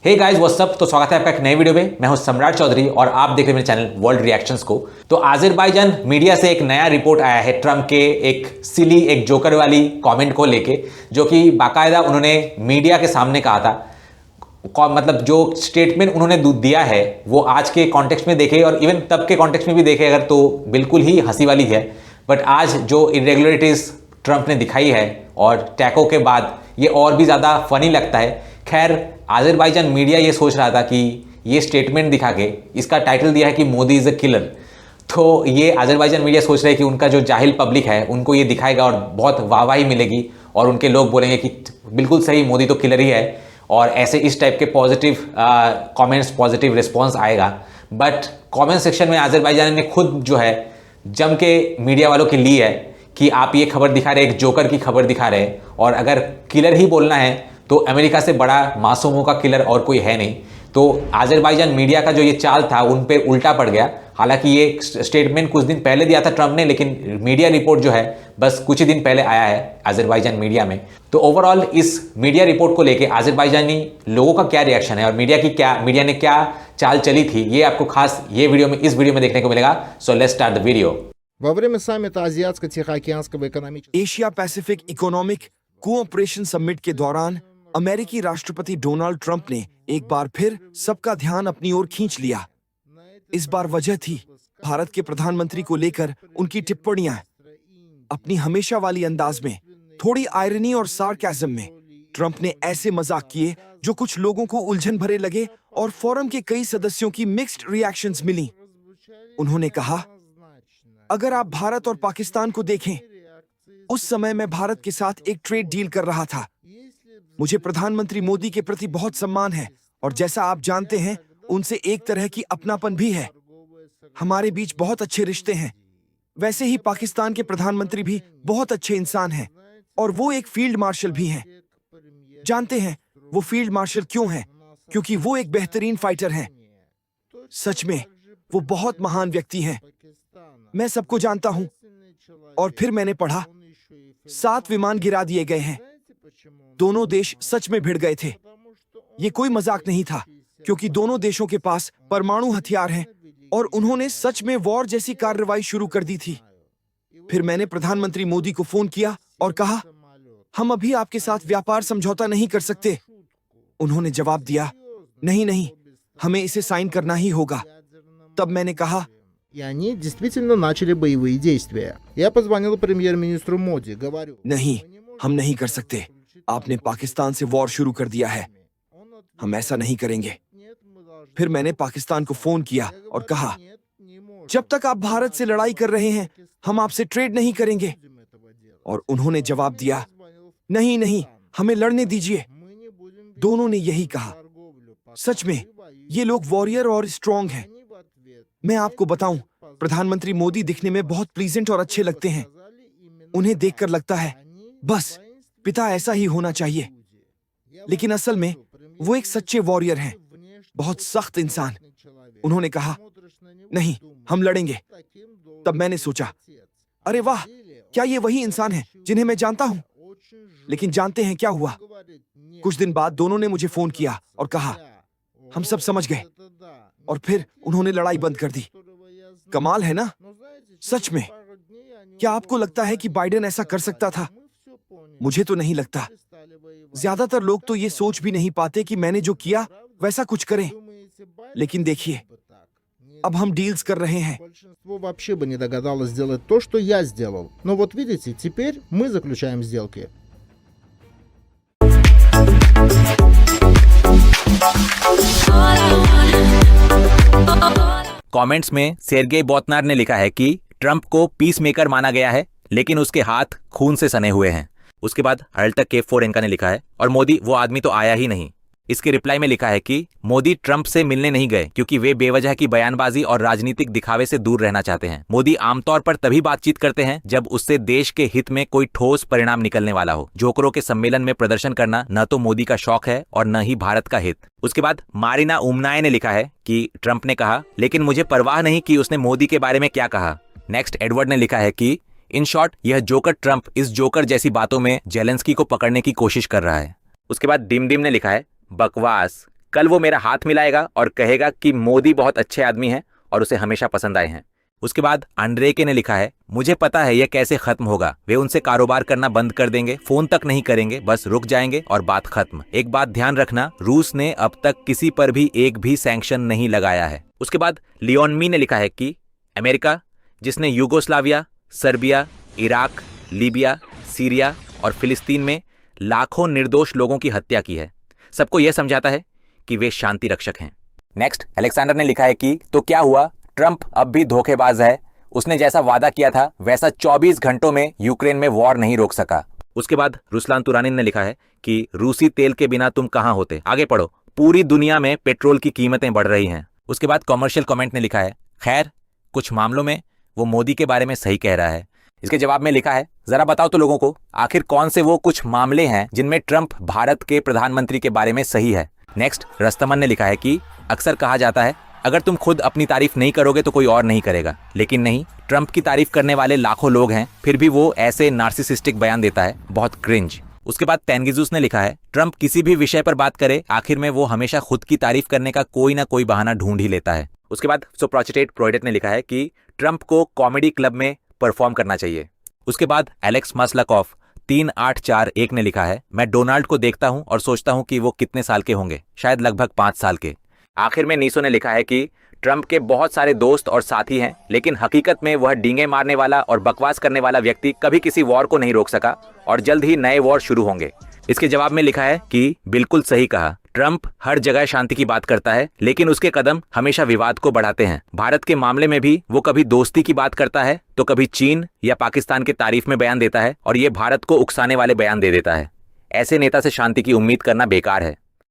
Hey guys what's up. तो स्वागत है आपका एक नए वीडियो में। मैं हूं सम्राट चौधरी और आप देख रहे हैं मेरे चैनल वर्ल्ड रिएक्शंस को। तो आज़रबाईजान मीडिया से एक नया रिपोर्ट आया है ट्रंप के एक सिली, एक जोकर वाली कमेंट को लेके, जो कि बाकायदा उन्होंने मीडिया के सामने कहा था। मतलब जो स्टेटमेंट उन्होंने दिया है वो आज के कॉन्टेक्स्ट में देखे और इवन तब के कॉन्टेक्स्ट में भी देखे अगर, तो बिल्कुल ही हंसी वाली है। बट आज जो इरेगुलरिटीज ट्रंप ने दिखाई है और टैको के बाद, ये और भी ज़्यादा फनी लगता है। खैर, आज़रबाईजान मीडिया ये सोच रहा था कि ये स्टेटमेंट दिखा के इसका टाइटल दिया है कि मोदी इज़ अ किलर। तो ये आज़रबाईजान मीडिया सोच रहे हैं कि उनका जो जाहिल पब्लिक है उनको ये दिखाएगा और बहुत वाहवाही मिलेगी और उनके लोग बोलेंगे कि बिल्कुल सही, मोदी तो किलर ही है, और ऐसे इस टाइप के पॉजिटिव कमेंट्स, पॉजिटिव रिस्पॉन्स आएगा। बट कमेंट सेक्शन में आज़रबाईजान ने खुद जो है जम के मीडिया वालों के लिए है कि आप ये खबर दिखा रहे, एक जोकर की खबर दिखा रहे हैं, और अगर किलर ही बोलना है तो अमेरिका से बड़ा मासूमों का किलर और कोई है नहीं। तो आज़रबाईजान मीडिया का जो ये चाल था उन पे उल्टा पड़ गया। हालांकि ये स्टेटमेंट कुछ दिन पहले दिया था ट्रंप ने, लेकिन मीडिया रिपोर्ट जो है बस कुछ ही दिन पहले आया है आज़रबाईजान मीडिया में। तो ओवरऑल इस मीडिया रिपोर्ट को लेके आज़रबाईजानी लोगों का क्या रिएक्शन है और मीडिया ने क्या चाल चली थी, ये आपको खास इस वीडियो में देखने को मिलेगा। So let's start the video. Во время саммита Азиатско-Тихоокеанского экономического Asia Pacific economic cooperation summit के दौरान अमेरिकी राष्ट्रपति डोनाल्ड ट्रंप ने एक बार फिर सबका ध्यान अपनी ओर खींच लिया। इस बार वजह थी भारत के प्रधानमंत्री को लेकर उनकी टिप्पणियां। अपनी हमेशा वाली अंदाज में, थोड़ी आयरनी और सार्केज्म में ट्रंप ने ऐसे मजाक किए जो कुछ लोगों को उलझन भरे लगे और फोरम के कई सदस्यों की मिक्स्ड रिएक्शंस मिली। उन्होंने कहा, अगर आप भारत और पाकिस्तान को देखें, उस समय मैं भारत के साथ एक ट्रेड डील कर रहा था। मुझे प्रधानमंत्री मोदी के प्रति बहुत सम्मान है और जैसा आप जानते हैं उनसे एक तरह की अपनापन भी है। हमारे बीच बहुत अच्छे रिश्ते हैं। वैसे ही पाकिस्तान के प्रधानमंत्री भी बहुत अच्छे इंसान हैं और वो एक फील्ड मार्शल भी हैं। जानते हैं वो फील्ड मार्शल क्यों हैं? क्योंकि वो एक बेहतरीन फाइटर हैं। सच में वो बहुत महान व्यक्ति हैं। मैं सबको जानता हूं। और फिर मैंने पढ़ा 7 विमान गिरा दिए गए हैं। दोनों देश सच में भिड़ गए थे। ये कोई मजाक नहीं था, क्योंकि दोनों देशों के पास परमाणु हथियार हैं और उन्होंने सच में वॉर जैसी कार्रवाई शुरू कर दी थी। फिर मैंने प्रधानमंत्री मोदी को फोन किया और कहा, हम अभी आपके साथ व्यापार समझौता नहीं कर सकते। उन्होंने जवाब दिया, नहीं, हमें इसे साइन करना ही होगा। तब मैंने कहा, И они действительно начали боевые действия. Я позвонил премьер-министру Моди, говорю... नहीं, हम नहीं कर सकते। आपने पाकिस्तान से वॉर शुरू कर दिया है। हम ऐसा नहीं करेंगे। फिर मैंने पाकिस्तान को फोन किया और कहा, जब तक आप भारत से लड़ाई कर रहे हैं, हम आपसे ट्रेड नहीं करेंगे। और उन्होंने जवाब दिया, नहीं, हमें लड़ने दीजिए। दोनों ने यही कहा। सच में ये लोग वॉरियर और स्ट्रॉन्ग हैं। मैं आपको बताऊं, प्रधानमंत्री मोदी दिखने में बहुत प्लीजेंट और अच्छे लगते हैं। उन्हें देखकर लगता है बस पिता ऐसा ही होना चाहिए। लेकिन असल में वो एक सच्चे वॉरियर हैं, बहुत सख्त इंसान। उन्होंने कहा, नहीं, हम लड़ेंगे। तब मैंने सोचा, अरे वाह, क्या ये वही इंसान है जिन्हें मैं जानता हूं? लेकिन जानते हैं क्या हुआ? कुछ दिन बाद दोनों ने मुझे फोन किया और कहा, हम सब समझ गए। और फिर उन्होंने लड़ाई बंद कर दी। कमाल है ना? सच में। क्या आपको लगता है कि बाइडेन ऐसा कर सकता था? मुझे तो नहीं लगता। ज्यादातर लोग तो ये सोच भी नहीं पाते कि मैंने जो किया वैसा कुछ करें। लेकिन देखिए, अब हम डील्स कर रहे हैं। Большинство вообще бы не догадалось сделать то, что я сделал. Но вот видите, теперь мы заключаем сделки. कमेंट्स में सेर्गेई बोतनार ने लिखा है कि ट्रंप को पीस मेकर माना गया है, लेकिन उसके हाथ खून से सने हुए हैं। उसके बाद हल्टक के फोरेंका ने लिखा है, और मोदी वो आदमी तो आया ही नहीं। इसके रिप्लाई में लिखा है कि मोदी ट्रंप से मिलने नहीं गए क्योंकि वे बेवजह की बयानबाजी और राजनीतिक दिखावे से दूर रहना चाहते हैं। मोदी आमतौर पर तभी बातचीत करते हैं जब उससे देश के हित में कोई ठोस परिणाम निकलने वाला हो। जोकरों के सम्मेलन में प्रदर्शन करना न तो मोदी का शौक है और न ही भारत का हित। उसके बाद मारिना उमनाए ने लिखा है कि ट्रंप ने कहा, लेकिन मुझे परवाह नहीं कि उसने मोदी के बारे में क्या कहा। नेक्स्ट एडवर्ड ने लिखा है कि इन शॉर्ट यह जोकर ट्रंप इस जोकर जैसी बातों में जेलेंस्की को पकड़ने की कोशिश कर रहा है। उसके बाद डिम डिम ने लिखा है, बकवास, कल वो मेरा हाथ मिलाएगा और कहेगा कि मोदी बहुत अच्छे आदमी हैं और उसे हमेशा पसंद आए हैं। उसके बाद एंड्रेके ने लिखा है, मुझे पता है यह कैसे खत्म होगा। वे उनसे कारोबार करना बंद कर देंगे, फोन तक नहीं करेंगे, बस रुक जाएंगे और बात खत्म। एक बात ध्यान रखना, रूस ने अब तक किसी पर भी एक भी सैंक्शन नहीं लगाया है। उसके बाद लियोनमी ने लिखा है कि अमेरिका, जिसने Yugoslavia, Serbia, Iraq, Libya, Syria और फिलिस्तीन में लाखों निर्दोष लोगों की हत्या की है, सबको यह समझाता है कि वे शांति रक्षक हैं। नेक्स्ट अलेक्जेंडर ने लिखा है कि तो क्या हुआ, ट्रंप अब भी धोखेबाज है। उसने जैसा वादा किया था वैसा 24 घंटों में यूक्रेन में वॉर नहीं रोक सका। उसके बाद रुसलान तुरानिन ने लिखा है कि रूसी तेल के बिना तुम कहां होते। आगे पढ़ो, पूरी दुनिया में पेट्रोल की कीमतें बढ़ रही हैं। उसके बाद कॉमर्शियल कमेंट ने लिखा है, खैर कुछ मामलों में वो मोदी के बारे में सही कह रहा है। इसके जवाब में लिखा है, जरा बताओ तो लोगों को, आखिर कौन से वो कुछ मामले हैं जिनमें ट्रंप भारत के प्रधानमंत्री के बारे में सही है। नेक्स्ट रस्तमन ने लिखा है कि अक्सर कहा जाता है अगर तुम खुद अपनी तारीफ नहीं करोगे तो कोई और नहीं करेगा, लेकिन नहीं, ट्रंप की तारीफ करने वाले लाखों लोग हैं, फिर भी वो ऐसे नार्सिसिस्टिक बयान देता है, बहुत क्रिंज। उसके बाद टेनगिजुस ने लिखा है, ट्रंप किसी भी विषय पर बात करे आखिर में वो हमेशा खुद की तारीफ करने का कोई ना कोई बहाना ढूंढ ही लेता है। उसके बाद सोप्रोचिटेट प्रोइडेट ने लिखा है कि ट्रंप को कॉमेडी क्लब में परफॉर्म करना चाहिए। उसके बाद एलेक्स मसलकॉफ 3841 ने लिखा है, मैं डोनाल्ड को देखता हूं और सोचता हूं कि वो कितने साल के होंगे, शायद लगभग 5 साल के। आखिर में नीसो ने लिखा है कि ट्रंप के बहुत सारे दोस्त और साथी हैं, लेकिन हकीकत में वह डींगे मारने वाला और बकवास करने वाला व्यक्ति कभी किसी वॉर को नहीं रोक सका और जल्द ही नए वॉर शुरू होंगे। इसके जवाब में लिखा है कि बिल्कुल सही कहा, ट्रंप हर जगह शांति की बात करता है, लेकिन उसके कदम हमेशा विवाद को बढ़ाते हैं। भारत के मामले में भी वो कभी दोस्ती की बात करता है तो कभी चीन या पाकिस्तान की तारीफ में बयान देता है और ये भारत को उकसाने वाले बयान दे देता है। ऐसे नेता से शांति की उम्मीद करना बेकार है।